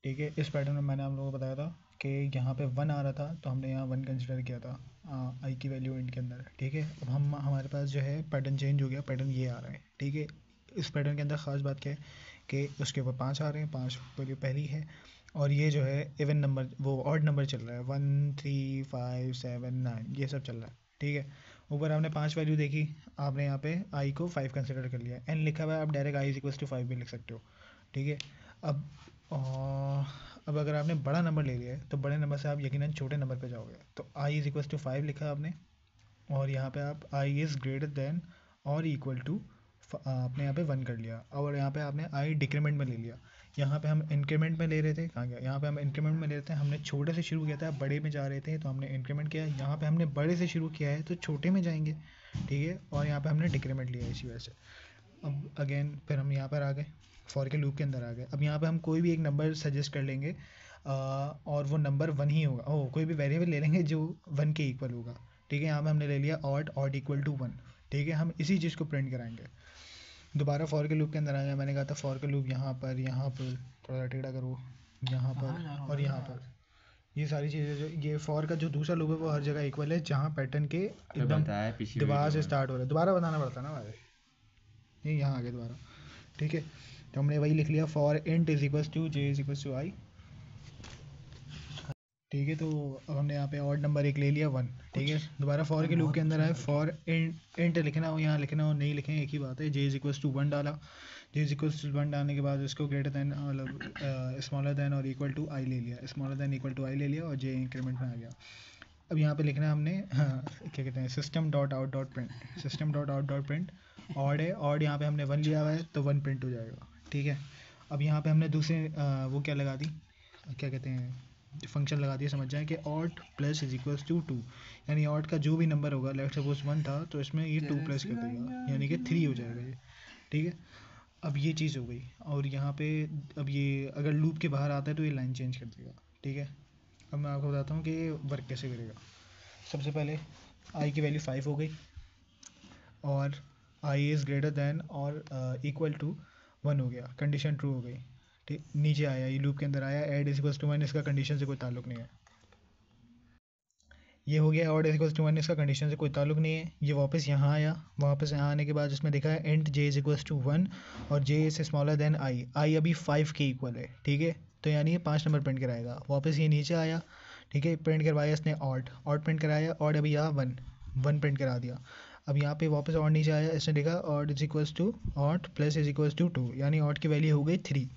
ठीक है। इस पैटर्न में मैंने आप लोगों को बताया था कि यहाँ पे 1 आ रहा था तो हमने यहाँ 1 कंसिडर किया था आई की वैल्यू इंट के अंदर। ठीक है, अब हमारे पास जो है पैटर्न चेंज हो गया, पैटर्न ये आ रहा है। ठीक है, इस पैटर्न के अंदर ख़ास बात क्या है कि उसके ऊपर 5 आ रहे हैं, 5 वैल्यू पहली है, और ये जो है इवन नंबर वो ऑड नंबर चल रहा है, 1 3 5 7 9 ये सब चल रहा है। ठीक है, ऊपर आपने 5 वैल्यू देखी, आपने यहाँ पे आई को 5 कंसिडर कर लिया, एन लिखा हुआ है, आप direct I is equals to 5 भी लिख सकते हो। ठीक है, अब अब अगर आपने बड़ा नंबर ले लिया है तो बड़े नंबर से आप यकीनन छोटे नंबर पे जाओगे। तो आई इज इक्वल्स टू 5 लिखा आपने, और यहाँ पे आप आई इज़ ग्रेटर देन और इक्वल टू आपने यहाँ पे 1 कर लिया, और यहाँ पे आपने आई डिक्रीमेंट में ले लिया। यहाँ पे हम इंक्रीमेंट में ले रहे थे, कहाँ गया, यहाँ पे हम इंक्रीमेंट में ले रहे थे, हमने छोटे से शुरू किया था, बड़े में जा रहे थे तो हमने इंक्रीमेंट किया। यहाँ पे हमने बड़े से शुरू किया है तो छोटे में जाएंगे। ठीक है, और यहाँ पे हमने डिक्रीमेंट लिया है इसी वजह से। अब अगेन फिर हम यहाँ पर आ गए, फॉर के लूप के अंदर आ गए। अब यहाँ पे हम कोई भी एक नंबर सजेस्ट कर लेंगे और वो नंबर 1 ही होगा। ओह, कोई भी वेरिएबल ले लेंगे जो 1 के इक्वल होगा। ठीक है, यहाँ पे हमने ले लिया ऑड इक्वल टू 1। ठीक है, हम इसी चीज़ को प्रिंट कराएंगे। दोबारा फॉर के लूप के अंदर आ गया, मैंने कहा था फॉर के लूप यहाँ पर थोड़ा टेढ़ा करो, यहाँ पर और यहाँ पर, ये सारी चीज़ें जो ये फॉर का जो दूसरा लूप है वो हर जगह इक्वल है जहाँ पैटर्न के एकदम दीवार से स्टार्ट हो रहा है। दोबारा बताना पड़ता है ना भाई, ये यहाँ आ गया दोबारा। ठीक है, तो हमने वही लिख लिया, for int is equals to J is equals to I. ठीक है, तो अब हमने यहाँ पे ऑड नंबर एक ले लिया 1। ठीक है, दोबारा फॉर के लूप के अंदर आए, फॉर इंट लिखना हो यहाँ लिखना हो नहीं लिखें एक ही बात है, जे इज इक्वल्स टू 1 डाला। जे इज इक्वल्स टू 1 डालने के बाद उसको ग्रेटर दैन मतलब स्मॉलर दैन और इक्वल टू आई ले लिया, स्मॉलर दैन इक्वल टू आई ले लिया, और जे इंक्रीमेंट में आ गया। अब यहाँ पे लिखना है हमने, हाँ क्या कहते हैं, system dot out dot print, system dot out dot print odd है, ऑड यहाँ पे हमने 1 लिया हुआ है तो 1 प्रिंट हो जाएगा। ठीक है, अब यहाँ पे हमने दूसरे वो क्या लगा दी, क्या कहते हैं फंक्शन लगा दिया, समझ जाए कि odd plus is equals to 2, यानी ऑड का जो भी नंबर होगा, लेट सपोज 1 था तो इसमें ये 2 प्लस कर देगा, यानी कि 3 हो जाएगा ये। ठीक है, अब ये चीज़ हो गई, और यहाँ पे अब ये अगर लूप के बाहर आता है तो ये लाइन चेंज कर देगा। ठीक है, अब मैं आपको बताता हूँ कि ये वर्क कैसे करेगा। सबसे पहले आई की वैल्यू 5 हो गई, और आई इज़ ग्रेटर दैन और इक्वल टू 1 हो गया, कंडीशन ट्रू हो गई। ठीक, नीचे आया, ये लूप के अंदर आया, ऐड इज इक्वल्स टू 1, इसका कंडीशन से कोई ताल्लुक नहीं है। ये हो गया ऑड इज इक्वल्स टू 1, इसका कंडीशन से कोई ताल्लुक नहीं है। ये वापस यहाँ आया, वापस यहाँ आने के बाद इसमें देखा है int J is equals to 1 और J is smaller than I, I अभी 5 के इक्वल है। ठीक है, तो यानी ये 5 नंबर प्रिंट कराएगा। वापस ये नीचे आया, ठीक है, प्रिंट करवाया इसने ऑड प्रिंट कराया, ऑड अभी यहाँ 1 प्रिंट करा दिया। अब यहाँ पे वापस ऑड नीचे आया, इसने देखा odd is equals to odd plus is equals to 2, यानी ऑड की वैल्यू हो गई 3।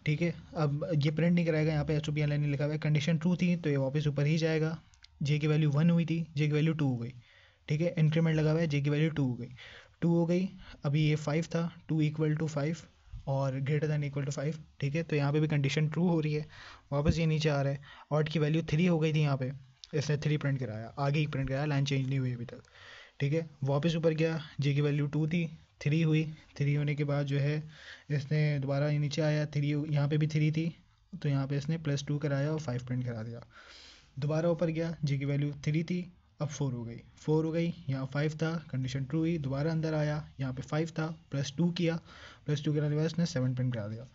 ठीक है, अब ये प्रिंट नहीं कराएगा, यहाँ पे H O P L N लिखा हुआ है, कंडीशन ट्रू थी तो ये वापस ऊपर ही जाएगा। जे की वैल्यू 1 हुई थी, जे की वैल्यू 2 हो गई। ठीक है, इंक्रीमेंट लगा हुआ है, जे की वैल्यू 2 हो गई, 2 हो गई। अभी ये 5 था, 2 इक्वल टू 5 और ग्रेटर दैन इक्वल टू 5। ठीक है, तो यहाँ पे भी कंडीशन ट्रू हो रही है, वापस ये नीचे आ रहा है, ऑड की वैल्यू 3 हो गई थी, यहाँ पे इसने 3 प्रिंट कराया, आगे ही प्रिंट कराया, लाइन चेंज नहीं हुई अभी तक। ठीक है, वापस ऊपर गया, जे की वैल्यू 2 थी, 3 हुई, 3 होने के बाद जो है इसने दोबारा ये नीचे आया, 3 यहाँ पे भी 3 थी तो यहाँ पे इसने +2 कराया और 5 प्रिंट करा दिया। दोबारा ऊपर गया, जे की वैल्यू 3 थी, अब 4 हो गई, 4 हो गई, यहाँ 5 था, कंडीशन ट्रू हुई, दोबारा अंदर आया, यहाँ पे 5 था, +2 किया, +2 कराने के बाद इसने 7 प्रिंट करा दिया।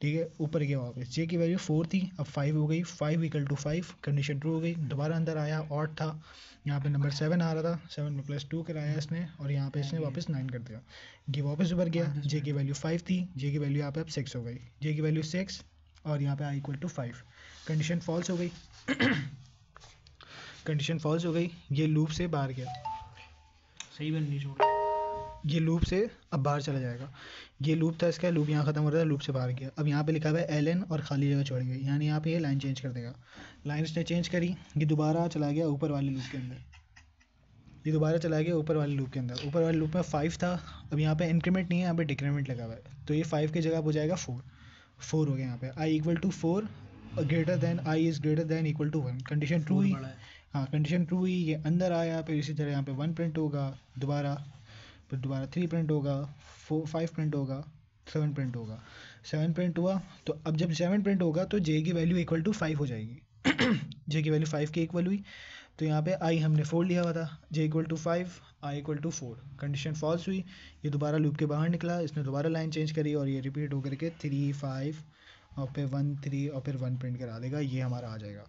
ठीक है, ऊपर गया वापस, जे की वैल्यू 4 थी, अब 5 हो गई, 5 इक्वल टू 5, कंडीशन ट्रू हो गई, दोबारा अंदर आया, ऑड था, यहाँ पे नंबर 7 आ रहा था, 7 में +2 कराया इसने, और यहाँ पे इसने वापस 9 कर दिया। ये वापस ऊपर गया, जे की वैल्यू 5 थी, जे की वैल्यू यहाँ पे अब 6 हो गई, जे की वैल्यू 6 और यहाँ पे I equal to 5, condition false हो गई। कंडीशन फॉल्स हो गई, ये लूप से बाहर गया, सही बन नहीं छोड़, ये लूप से अब बाहर चला जाएगा। ये लूप था इसका, लूप यहाँ खत्म हो रहा था, लूप से बाहर गया। अब यहाँ पे लिखा हुआ है एल एन और खाली जगह छोड़ गई, यानी यहाँ पे ये लाइन चेंज कर देगा। लाइन इसने चेंज करी, ये दोबारा चला गया ऊपर वाले लूप के अंदर, ये दोबारा चला गया ऊपर वाले लूप के अंदर। ऊपर वाले लूप में 5 था, अब यहाँ पे इंक्रीमेंट नहीं है, यहाँ पे डिक्रीमेंट लगा हुआ है, तो ये 5 की जगह हो जाएगा 4 हो गया यहाँ पे, I equal to 4 greater than I is greater than equal to 1, condition true हुई। हाँ, कंडीशन ट्रू हुई, ये अंदर आया, फिर इसी तरह यहाँ पे 1 प्रिंट होगा, दोबारा फिर दोबारा 3 प्रिंट होगा, 5 प्रिंट होगा, 7 प्रिंट होगा। 7 प्रिंट हुआ, तो अब जब 7 प्रिंट होगा तो जे की वैल्यू इक्वल टू 5 हो जाएगी। जे की वैल्यू 5 के इक्वल हुई, तो यहाँ पे आई हमने 4 लिया हुआ था, J equal to 5, I equal to 4, condition false हुई, ये दोबारा लूप के बाहर निकला, इसने दोबारा लाइन चेंज करी और ये रिपीट होकर के 3 5 और फिर 1 3 और फिर 1 प्रिंट करा देगा, ये हमारा आ जाएगा।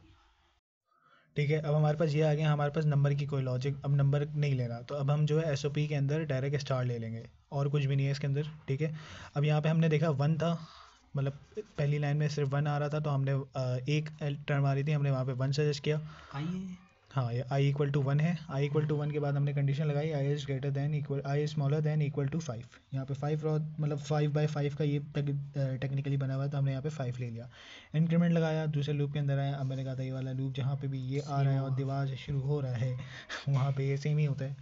ठीक है, अब हमारे पास ये आ गया, हमारे पास नंबर की कोई लॉजिक, अब नंबर नहीं लेना, तो अब हम जो है एसओपी के अंदर डायरेक्ट स्टार ले लेंगे, और कुछ भी नहीं है इसके अंदर। ठीक है, अब यहाँ पे हमने देखा 1 था, मतलब पहली लाइन में सिर्फ 1 आ रहा था, तो हमने एक टर्म आ रही थी, हमने वहाँ पे 1 सजेस्ट किया। आइए हाँ, ये आई इक्वल टू 1 है। आई इक्वल टू 1 के बाद हमने कंडीशन लगाई I is greater than equal, I is smaller than equal to 5। यहाँ पे 5 रॉ मतलब 5/5 का ये टेक्निकली बना हुआ है, तो हमने यहाँ पे 5 ले लिया। इंक्रीमेंट लगाया, दूसरे लूप के अंदर आया। अब मैंने कहा था ये वाला लूप जहाँ पे भी ये आ रहा है और दीवार से शुरू हो रहा है वहाँ पे ये सेम ही होता है,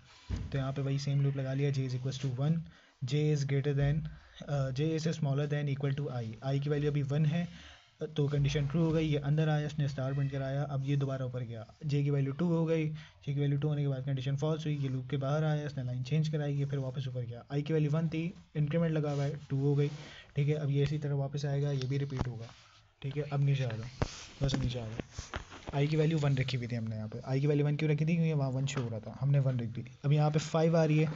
तो यहाँ पे वही सेम लूप लगा लिया। J is equal to 1, J is greater than, J is smaller than equal to I. I की वैल्यू अभी 1 है, तो कंडीशन ट्रू हो गई, ये अंदर आया, इसने स्टार प्रिंट कराया। अब ये दोबारा ऊपर गया, जे की वैल्यू 2 हो गई, जे की वैल्यू 2 होने के बाद कंडीशन फॉल्स हुई, ये लूप के बाहर आया, इसने लाइन चेंज कराई, ये फिर वापस ऊपर गया। आई की वैल्यू 1 थी, इंक्रीमेंट लगा हुआ है, 2 हो गई। ठीक है, अब ये इसी तरह वापस आएगा, ये भी रिपीट होगा। ठीक है, अब नीचे आ जाओ, बस नीचे आ जाओ। आई की वैल्यू 1 रखी हुई थी हमने यहाँ पे। आई की वैल्यू 1 क्यों रखी थी? क्योंकि वहाँ 1 शो हो रहा था, हमने 1 रख दी। अब यहाँ पे 5 आ रही है,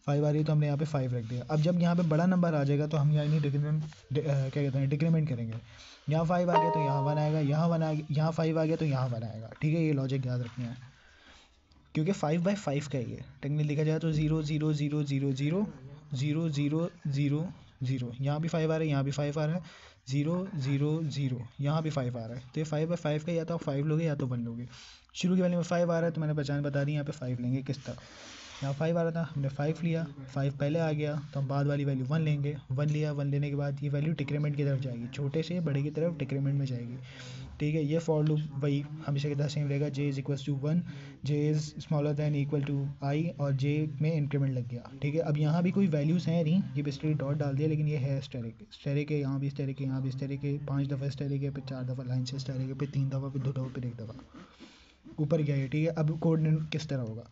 5 आ रही है, तो हमने यहाँ पे 5 रख दिया। अब जब यहाँ पे बड़ा नंबर आ जाएगा तो हम यहाँ नहीं क्या कहते हैं, डिक्रीमेंट करेंगे। यहाँ 5 आ गया तो यहाँ 1 आएगा, यहाँ 1 आ गया, यहाँ 5 आ गया तो यहाँ 1 आएगा। ठीक है, ये लॉजिक याद रखना है, क्योंकि 5/5 का ये टेक्निकली लिखा जाए तो 0 0 0 0 0 0 0 0 0, यहाँ भी 5 आ रहा है, यहाँ भी 5 आ रहा है, 0 0 0, यहाँ भी 5 आ रहा है। तो ये 5/5 का या तो आप 5 लोगे या तो 1 लोगे। शुरू की वैल्यू में 5 आ रहा है, तो मैंने पहचान बता दी, यहाँ पे 5 लेंगे किस तरह। यहाँ 5 आ रहा था, हमने 5 लिया, 5 पहले आ गया, तो हम बाद वाली वैल्यू 1 लेंगे। 1 लिया, 1 लेने के बाद ये वैल्यू डिक्रीमेंट की तरफ जाएगी, छोटे से बड़े की तरफ डिक्रीमेंट में जाएगी। ठीक है, ये फॉर लूप वही हमेशा की तरह सेम रहेगा। J is equal to 1, J is smaller than equal to I, और जे में इंक्रीमेंट लग गया। ठीक है, अब यहाँ भी कोई वैल्यूज़ हैं नहीं, ये बेसिकली डॉट डाल दिया, लेकिन ये है स्टेरिक, स्टेरिक है, यहाँ भी स्टेरिक है, यहाँ भी स्टेरिक है, 5 दफ़ा स्टेरिक है, फिर 4 दफ़ा लाइन से स्टेरिक है, फिर 3 दफ़ा, फिर 2 दफ़ा, फिर 1 दफ़ा ऊपर गया है। ठीक है, अब कोड किस तरह होगा?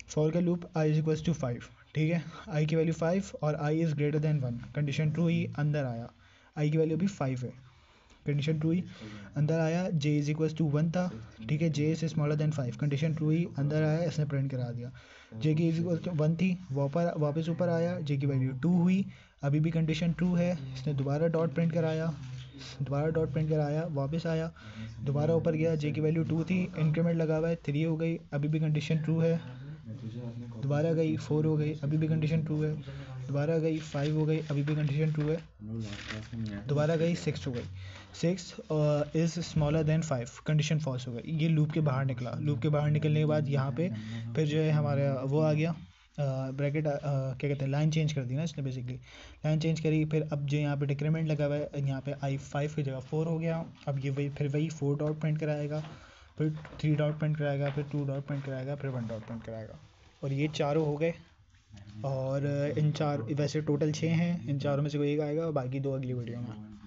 फॉर का loop I is equal to 5। ठीक है, आई की वैल्यू 5 और I is greater than 1, condition true ही, अंदर आया। आई की वैल्यू अभी 5 है, कंडीशन ट्रू ही, अंदर आया। जे इज इक्वल टू 1 था। ठीक है, J is smaller than 5, condition true ही, अंदर आया, इसने प्रिंट करा दिया। जे की इज इक्वल टू 1 थी, वापस ऊपर आया, जे की वैल्यू 2 हुई, अभी भी कंडीशन ट्रू है, इसने दोबारा डॉट प्रिंट कराया, वापस आया, दोबारा ऊपर गया, जे की वैल्यू 2 थी, इंक्रीमेंट लगा हुआ है, 3 हो गई, अभी भी कंडीशन ट्रू है, दोबारा गई, 4 हो गई, अभी भी कंडीशन ट्रू है, दोबारा गई, 5 हो गई, अभी भी कंडीशन ट्रू है, दोबारा गई, 6 हो गई। 6 is smaller than 5, condition false हो गई, ये लूप के बाहर निकला। लूप के बाहर निकलने के बाद यहाँ पे फिर जो है हमारा वो आ गया, ब्रैकेट क्या कहते हैं, लाइन चेंज कर दी ना इसने, बेसिकली लाइन चेंज करी। फिर अब जो यहाँ पे डिक्रीमेंट लगा हुआ है, यहाँ पे आई 5 की जगह 4 हो गया। अब ये वही 4 डॉट प्रिंट कराएगा, फिर 3 डॉट प्रिंट कराएगा, फिर 2 डॉट प्रिंट कराएगा, फिर 1 डॉट प्रिंट कराएगा, और ये चारों हो गए। और इन चार वैसे टोटल 6 हैं, इन चारों में से कोई एक आएगा और बाकी 2 अगली वीडियो में।